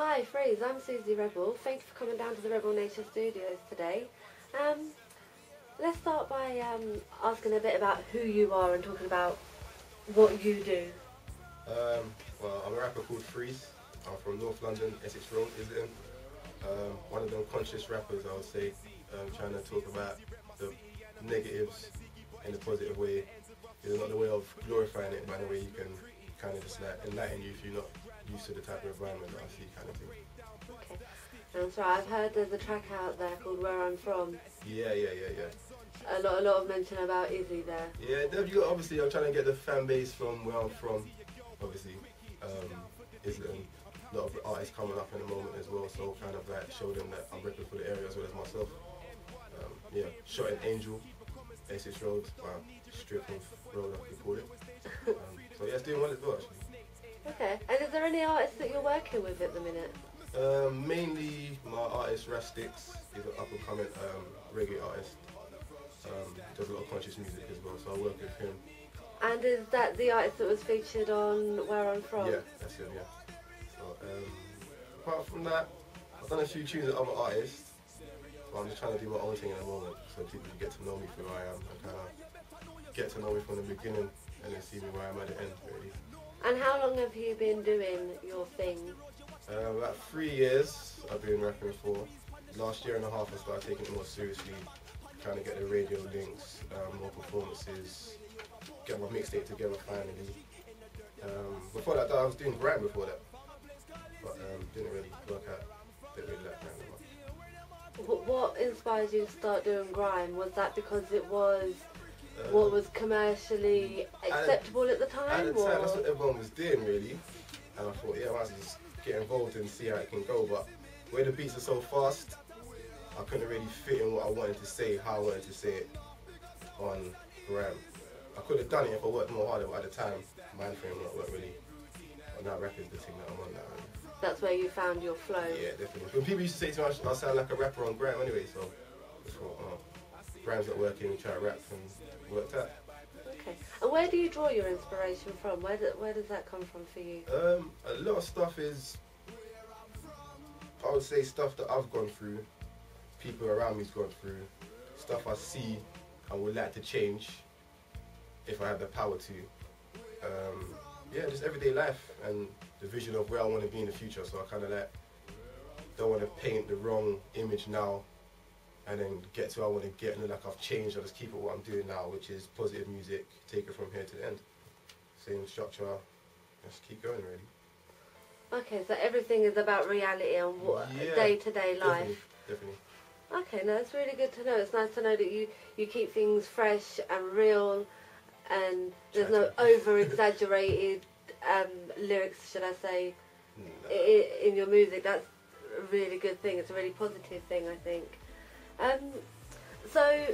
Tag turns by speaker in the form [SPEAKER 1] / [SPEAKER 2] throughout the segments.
[SPEAKER 1] Hi, Freeze. I'm Susie Rebel. Thank you for coming down to the Rebel Nature Studios today. Let's start by asking a bit about who you are and talking about what you do.
[SPEAKER 2] Well, I'm a rapper called Freeze. I'm from North London, Essex Road, Islington. One of them conscious rappers, I would say, trying to talk about the negatives in a positive way. It's not the way of glorifying it, but in a way you can kind of just like enlighten you if you're not used to the type of environment that I see, kind of thing.
[SPEAKER 1] Okay. That's right. I've heard there's a track out there called Where I'm From.
[SPEAKER 2] Yeah.
[SPEAKER 1] A lot of mention about Izzy there.
[SPEAKER 2] Yeah, obviously I'm trying to get the fan base from where I'm from, obviously. Islington. A lot of artists coming up in the moment as well, so kind of like show them that I'm repping for the area as well as myself. Shot in Angel, Essex Road, strip of roller, we call it. So yeah, it's doing well as well actually.
[SPEAKER 1] Okay. And is there any artists that you're working with at the minute?
[SPEAKER 2] Mainly my artist Rastix, he's an up and coming reggae artist. He does a lot of conscious music as well, so I work with him.
[SPEAKER 1] And is that the artist that was featured on Where I'm From?
[SPEAKER 2] Yeah, that's him, yeah. So, apart from that, I've done a few tunes with other artists, but I'm just trying to do my own thing at the moment, so people can get to know me for who I am and kind of get to know me from the beginning and then see me where I'm at the end, really.
[SPEAKER 1] And how long have you been doing your thing?
[SPEAKER 2] About 3 years I've been rapping for. Last year and a half I started taking it more seriously, trying to get the radio links, more performances, get my mixtape together finally. Before that I was doing grime before that, but didn't really work out, didn't really like grime that much.
[SPEAKER 1] What inspired you to start doing grime? Was that because it was what was commercially acceptable at the time?
[SPEAKER 2] At the time, that's what everyone was doing really, and I thought, yeah, I might as well just get involved and see how it can go, but where the beats are so fast, I couldn't really fit in what I wanted to say, how I wanted to say it on grime. I could have done it if I worked more harder, but at the time, mind frame wasn't really, but now rapping's the thing that I'm on now. Really.
[SPEAKER 1] That's where you found your flow?
[SPEAKER 2] Yeah, definitely. When people used to say to me, I sound like a rapper on grime anyway, so I thought, grime's not working, try to rap, and worked out.
[SPEAKER 1] Okay. And where do you draw your inspiration from? Where does that come from for you?
[SPEAKER 2] A lot of stuff is, I would say, stuff that I've gone through, people around me's gone through, stuff I see and would like to change if I had the power to. Just everyday life and the vision of where I want to be in the future. So I kind of like don't want to paint the wrong image now and then get to where I want to get and look like I've changed. I just keep it what I'm doing now, which is positive music, take it from here to the end. Same structure, just keep going really.
[SPEAKER 1] Okay, so everything is about reality and day-to-day life.
[SPEAKER 2] Definitely.
[SPEAKER 1] Okay, no, it's really good to know. It's nice to know that you keep things fresh and real and there's no over-exaggerated lyrics, should I say, in your music. That's a really good thing. It's a really positive thing, I think. So,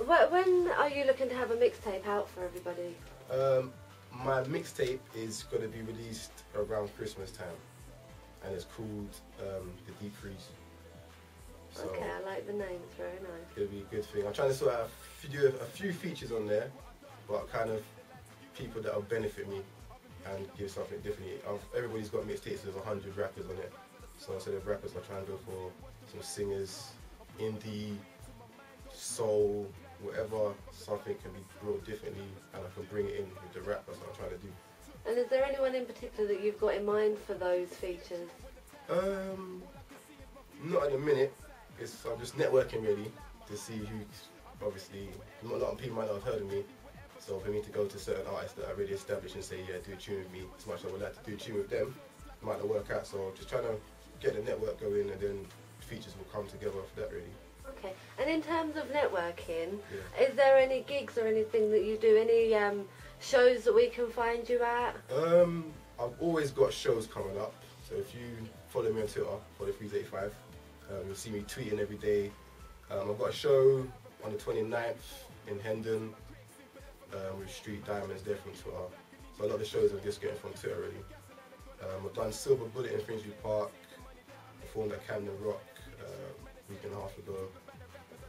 [SPEAKER 1] when are you looking to have a mixtape out for everybody?
[SPEAKER 2] My mixtape is going to be released around Christmas time, and it's called The Deep Freeze. So
[SPEAKER 1] okay, I like the name, it's very nice.
[SPEAKER 2] It'll be a good thing. I'm trying to sort out a few features on there, but kind of people that will benefit me and give something different. Everybody's got mixtapes, there's 100 rappers on it. So instead of rappers, I try and go for some singers, indie, soul, whatever, something can be brought differently and I can bring it in with the rap. That's what I'm trying to do. And
[SPEAKER 1] is there anyone in particular that you've got in mind for those features?
[SPEAKER 2] Not at the minute. I'm just networking really to see who, obviously, a lot of people might not have heard of me. So for me to go to certain artists that are really established and say, yeah, do a tune with me, as much as I would like to do a tune with them, it might not work out. So just trying to get the network going and then features will come together for that really.
[SPEAKER 1] Okay, and in terms of networking, is there any gigs or anything that you do, any shows that we can find you at?
[SPEAKER 2] I've always got shows coming up, so if you follow me on Twitter, FolloWFreeze85, you'll see me tweeting every day. I've got a show on the 29th in Hendon with Street Diamonds there from Twitter, so a lot of the shows I'm just getting from Twitter really. I've done Silver Bullet in Finsbury Park, performed at Camden Rock a week and a half ago.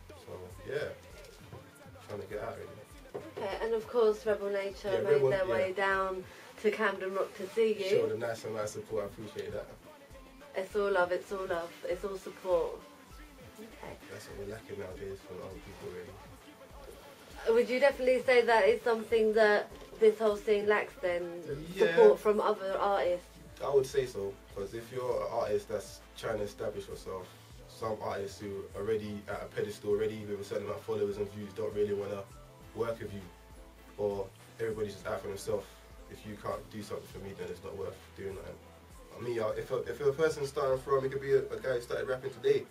[SPEAKER 2] So yeah, trying to get out really.
[SPEAKER 1] Okay, and of course Rebel Nature made their way down to Camden Rock to see you.
[SPEAKER 2] Showed a nice amount of support, I appreciate that.
[SPEAKER 1] It's all love, it's all love, it's all support. Okay.
[SPEAKER 2] That's what we're lacking nowadays from other people, really.
[SPEAKER 1] Would you definitely say that is something that this whole scene lacks then?
[SPEAKER 2] Yeah.
[SPEAKER 1] Support from other artists?
[SPEAKER 2] I would say so, because if you're an artist that's trying to establish yourself, some artists who are already at a pedestal already with a certain amount of followers and views don't really want to work with you, or everybody's just out for themselves. If you can't do something for me, then it's not worth doing that. I mean, if a person's starting from, it could be a guy who started rapping today.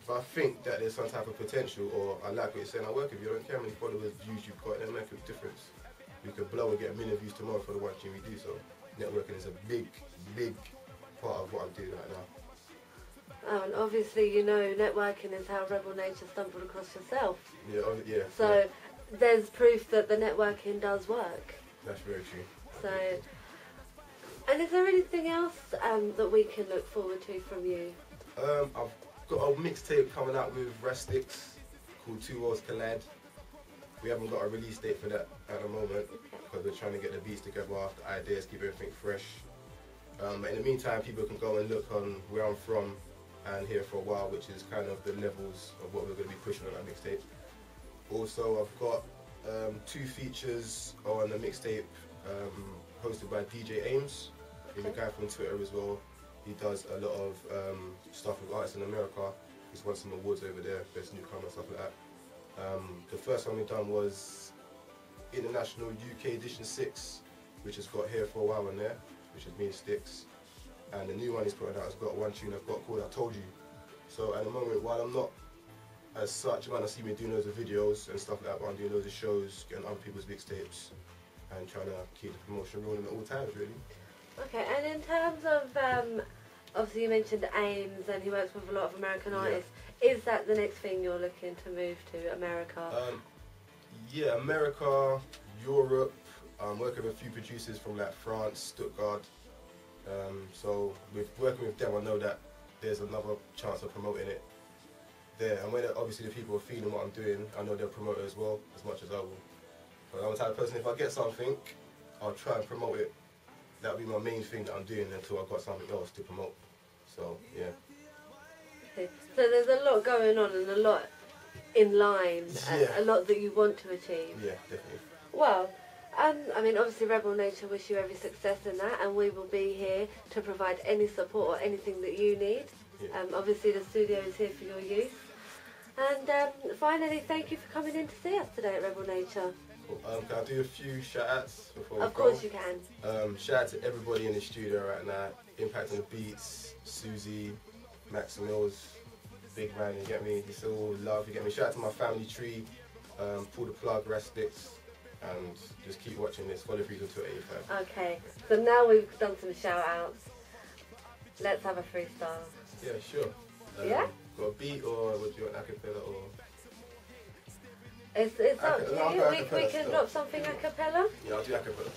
[SPEAKER 2] If I think that there's some type of potential, or I like what you're saying, I work with you. I don't care how many followers, views you've got, it doesn't make a difference. We could blow and get a million views tomorrow for the one thing we do. So networking is a big, big part of what I'm doing right now.
[SPEAKER 1] Oh, and obviously, you know, networking is how Rebel Nature stumbled across yourself.
[SPEAKER 2] Yeah, yeah.
[SPEAKER 1] So there's proof that the networking does work.
[SPEAKER 2] That's very true.
[SPEAKER 1] So, and is there anything else that we can look forward to from you?
[SPEAKER 2] I've got a mixtape coming out with Rustics called Two Worlds Collide. We haven't got a release date for that at the moment because we're trying to get the beats together, the ideas, keep everything fresh. But in the meantime, people can go and look on where I'm from and Here for a While, which is kind of the levels of what we're going to be pushing on that mixtape. Also, I've got 2 features on the mixtape hosted by DJ Ames. He's a guy from Twitter as well. He does a lot of stuff with artists in America. He's won some awards over there, best newcomer and stuff like that. The first one we done was International UK Edition 6, which has got Here for a While in there, which is me and Sticks. And the new one he's putting out has got one tune I've got called I Told You. So at the moment, while I'm not as such, you might not see me doing loads of videos and stuff like that, but I'm doing loads of shows, getting other people's mixtapes, and trying to keep the promotion rolling at all times, really.
[SPEAKER 1] Okay, and in terms of, obviously you mentioned Ames and he works with a lot of American artists. Is that the next thing you're looking to move to, America?
[SPEAKER 2] Yeah, America, Europe. I'm working with a few producers from like France, Stuttgart. So with working with them, I know that there's another chance of promoting it there. And when obviously the people are feeling what I'm doing, I know they'll promote it as well, as much as I will. But I'm the type of person, if I get something, I'll try and promote it. That'll be my main thing that I'm doing until I've got something else to promote. So, yeah.
[SPEAKER 1] Okay. So there's a lot going on and a lot in line, a lot that you want to achieve.
[SPEAKER 2] Yeah, definitely.
[SPEAKER 1] Well, I mean, obviously Rebel Nature wish you every success in that, and we will be here to provide any support or anything that you need.
[SPEAKER 2] Yeah.
[SPEAKER 1] Obviously the studio is here for your use. And finally, thank you for coming in to see us today at Rebel Nature.
[SPEAKER 2] Cool. Can I do a few shout-outs before we go?
[SPEAKER 1] Of course you can.
[SPEAKER 2] Shout out to everybody in the studio right now. Impact on the Beats, Susie, Max Mills, Big Man, you get me? It's all love, you get me? Shout out to my family tree, Pull the Plug, Rustics, and just keep watching this. Follow Freeze on Twitter 85.
[SPEAKER 1] Okay, so now we've done some shout-outs. Let's have a freestyle.
[SPEAKER 2] Yeah, sure.
[SPEAKER 1] Yeah?
[SPEAKER 2] Got a beat, or would you want acapella, or?
[SPEAKER 1] It's up to you. We can drop something a cappella.
[SPEAKER 2] Yeah, I'll do acapella.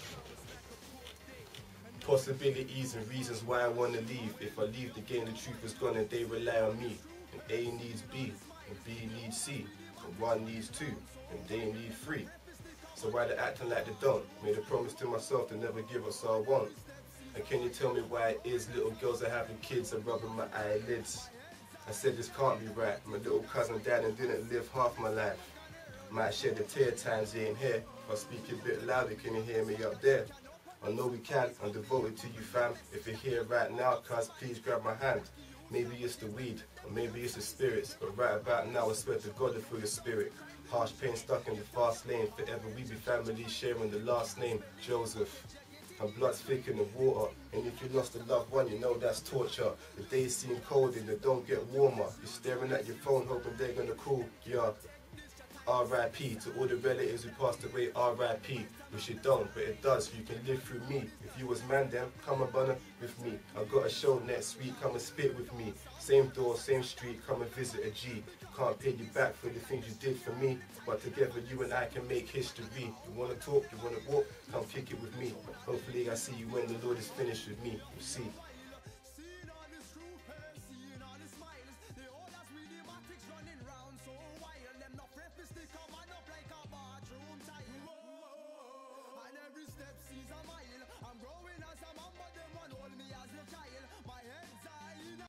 [SPEAKER 2] Possibilities and reasons why I want to leave. If I leave the game, the truth is gone and they rely on me. And A needs B, and B needs C, and 1 needs 2, and they need 3. So why they acting like they don't? Made a promise to myself to never give up, so I won't. And can you tell me why it is little girls are having kids and rubbing my eyelids? I said this can't be right. My little cousin died and didn't live half my life. Might shed a tear times he ain't here. If I speak a bit louder, can you hear me up there? I know we can, I'm devoted to you fam. If you're here right now, cuz please grab my hand. Maybe it's the weed, or maybe it's the spirits. But right about now, I swear to God to feel your spirit. Harsh pain stuck in the fast lane. Forever we be family sharing the last name, Joseph. And blood's thick in the water. And if you lost a loved one, you know that's torture. The days seem cold and they don't get warmer. You're staring at your phone hoping they're gonna call. Yeah. R.I.P. to all the relatives who passed away, R.I.P. Wish it don't, but it does, you can live through me. If you was man then, come and burn with me. I've got a show next week, come and spit with me. Same door, same street, come and visit a G. Can't pay you back for the things you did for me, but together you and I can make history. You wanna talk, you wanna walk, come kick it with me. Hopefully I see you when the Lord is finished with me, you see.